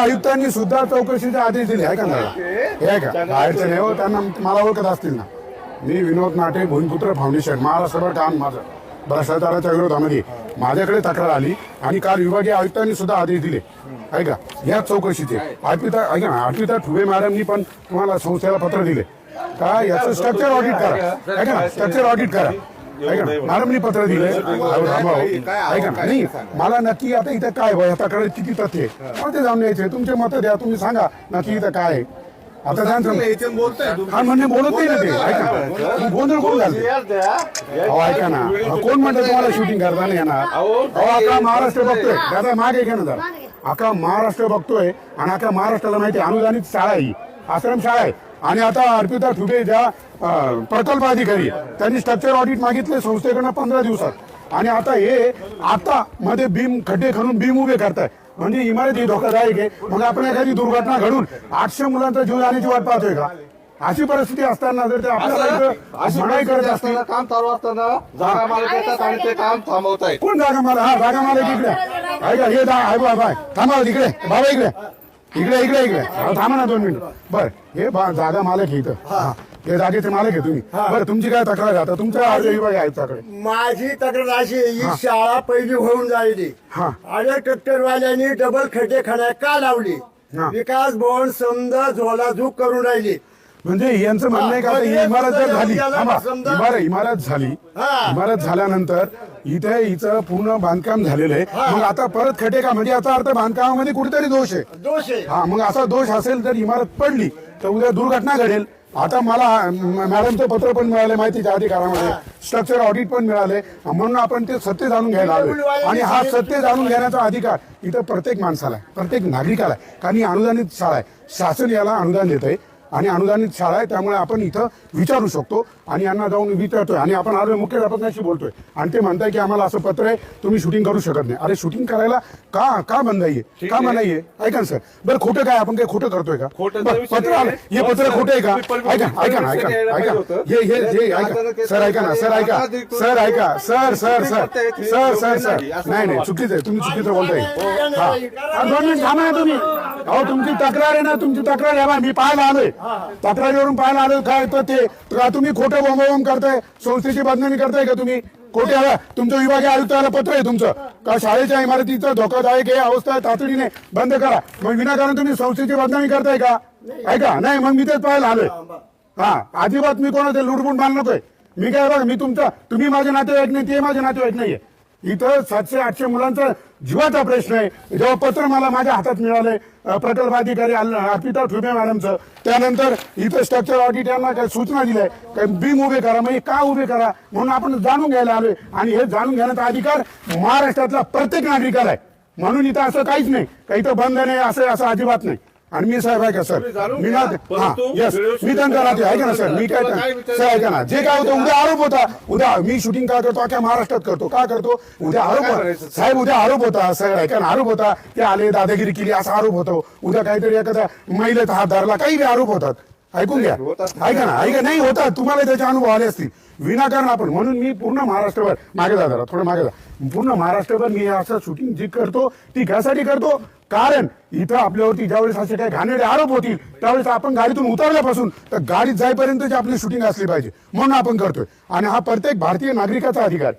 आयुक्तांनी सुद्धा चौकशीचे आदेश दिले आहे का नाही? हे आहे का बाहेरचे नाही हो, त्यांना मला ओळखत असतील ना. मी विनोद नाटे भूमिपुत्र फाउंडेशन महाराष्ट्रभर काम माझं भ्रष्टाचाराच्या विरोधामध्ये माझ्याकडे तक्रार आली आणि काल विभागीय आयुक्तांनी सुद्धा आदेश दिले आहे का या चौकशीचे. अर्पिता ठुबे मॅडमनी पण तुम्हाला संस्थेला पत्र दिले का याचं स्ट्रक्चर ऑडिट करा आहे का, स्ट्रक्चर ऑडिट करा ऐका ना. मॅडमनी पत्र दिले ऐका ना. नाही मला नक्की आता इथं काय या तक्रारीत किती तथ्य आहे मला ते जाणून यायचे. तुमचे मत द्या, तुम्ही सांगा नक्की इथं काय आहे. आता हा म्हणणे बोलत नाही ना ते. ऐका गोंधळ कोण घालते ऐका ना. कोण म्हणतं तुम्हाला शूटिंग करता नाही येणार? अख्खा महाराष्ट्र बघतोय दादा मागे घ्या ना जरा. अख्खा महाराष्ट्र बघतोय आणि अख्खा महाराष्ट्राला माहिती अनुदानित शाळा आहे ही, आश्रम शाळा आहे. आणि आता अर्पिता ठुबे ज्या प्रकल्प अधिकारी त्यांनी स्ट्रक्चर ऑडिट मागितले संस्थेकडनं 15 दिवसात आणि आता हे आता मध्ये बीम खड्डे खणून बीम उभे करताय म्हणजे इमारत ही धोकादायक आहे. मग आपण एखादी दुर्घटना घडून 800 मुलांचा जीव जाण्याची वाट पाहतोय का? अशी परिस्थिती असताना जर ते आपल्याला मनाई करत असतील काम चालू असताना जागा मालक येतात आणि ते काम थांबवतायत. कोण जागा मालक? हा जागा मालक इकडे ऐका हे बाय थांबा इकडे बाबा इकडे इकडे इकडे इकडे थांबा ना 2 मिनिट. बर हे जागा मालक आहे इथं, हे जागेचे मालक आहे तुम्ही. बरं तुमची काय तक्रार आता तुमच्या आरोग्य विभाग आयुक्ताकडे? माझी तक्रार अशी ही शाळा पहिली होऊन जायली आणि ट्रॅक्टरवाल्यांनी डबल खड्डे खणाय का लावली? विकास भवन समजा झोलाझूक करून राहिली. म्हणजे यांचं म्हणणं आहे का ही इमारत जर झाली इमारत झाल्यानंतर इथे हिचं पूर्ण बांधकाम झालेलं आहे मग आता परत खड्डे का म्हणजे याचा अर्थ बांधकामामध्ये कुठेतरी दोष आहे. हा मग असा दोष असेल जर इमारत पडली तर उद्या दुर्घटना घडेल. आता मला मॅडमचं पत्र पण मिळाले माहितीच्या अधिकारामध्ये, स्ट्रक्चर ऑडिट पण मिळाले म्हणून आपण ते सत्य जाणून घ्यायला आलो. आणि हा सत्य जाणून घेण्याचा अधिकार इथं प्रत्येक माणसाला आहे, प्रत्येक नागरिकाला आहे. कारण ही अनुदानित शाळा आहे, शासन याला अनुदान देत आहे आणि अनुदानित शाळा आहे त्यामुळे आपण इथं विचारू शकतो आणि यांना जाऊन विचारतोय. आणि आपण आरोग्य मुख्याध्यापकांशी बोलतोय आणि ते म्हणताय की आम्हाला असं पत्र आहे तुम्ही शूटिंग करू शकत नाही. अरे शूटिंग करायला का बंदाई आहे, का मनाई आहे? ऐका ना सर. बरं खोटं काय आपण काय खोटं करतोय का? पत्र आलं हे पत्र खोटं आहे का? ऐका ना हे सर ऐका ना सर नाही चुकीचं आहे, तुम्ही चुकीचं बोलताय. हा 2 मिनिट थांबा ना तुम्ही. अहो तुमची तक्रार आहे ना, तुमची तक्रार आहे मी पाहायला आलोय, तक्रारीवरून पाहायला आलोय. काय तर ते तुम्ही खोटं बोंबाबोंब करताय, संस्थेची बदनामी करताय का तुम्ही? खोटे तुमचं विभागीय आयुक्ताला पत्र आहे तुमचं का शाळेच्या इमारतीचं धोकादायक आहे अवस्था तातडीने बंद करा. मग विनाकारण तुम्ही संस्थेची बदनामी करताय का? ऐका नाही मग मी तेच पाहायला आलोय. हा अजिबात मी कोणाचे लुडबुड मान नकोय. मी काय बघा मी तुम्ही माझे नातेवाईक नाही, ते माझे नातेवाईक नाहीये. इथं 700-800 मुलांचा जीवाचा प्रश्न आहे. जेव्हा पत्र मला माझ्या हातात मिळालंय प्रकल्प अधिकारी अर्पिता ठुबे मॅडमचं, त्यानंतर इथं स्ट्रक्चर ऑडिट यांना काही सूचना दिल्या काही बीम उभे करा म्हणजे का उभे करा म्हणून आपण जाणून घ्यायला आलोय. आणि हे जाणून घेण्याचा अधिकार महाराष्ट्रातला प्रत्येक नागरिकाला आहे. म्हणून इथं असं काहीच नाही का इथं बंद नाही असं अजिबात नाही. आणि मी साहेब ऐका सर मी ना यस मी त्यांचा राहते ऐका ना सर मी काय सर ऐका ना जे काय होतं उद्या आरोप होता. उद्या मी शूटिंग का करतो अख्या महाराष्ट्रात करतो का करतो उद्या आरोप साहेब उद्या आरोप होता सर ऐका ना आरोप होता ते आले दादागिरी केली असा आरोप होतो. उद्या काहीतरी एखाद्या महिलेचा हात धरला काही बी आरोप होतात. ऐकून घ्या ऐका नाही होता तुम्हाला त्याचे अनुभव आले असतील विनाकारण आपण. म्हणून मी पूर्ण महाराष्ट्रभर मागे जा जरा थोडं मागे जा पूर्ण महाराष्ट्रभर मी असं शूटिंग जी करतो ती कशासाठी करतो कारण इथं आपल्यावरती ज्यावेळेस असे काही घाणेरडे आरोप होतील त्यावेळेस आपण गाडीतून उतरल्यापासून तर गाडीत जाईपर्यंत आपली शूटिंग असली पाहिजे म्हणून आपण करतोय. आणि हा प्रत्येक भारतीय नागरिकाचा अधिकार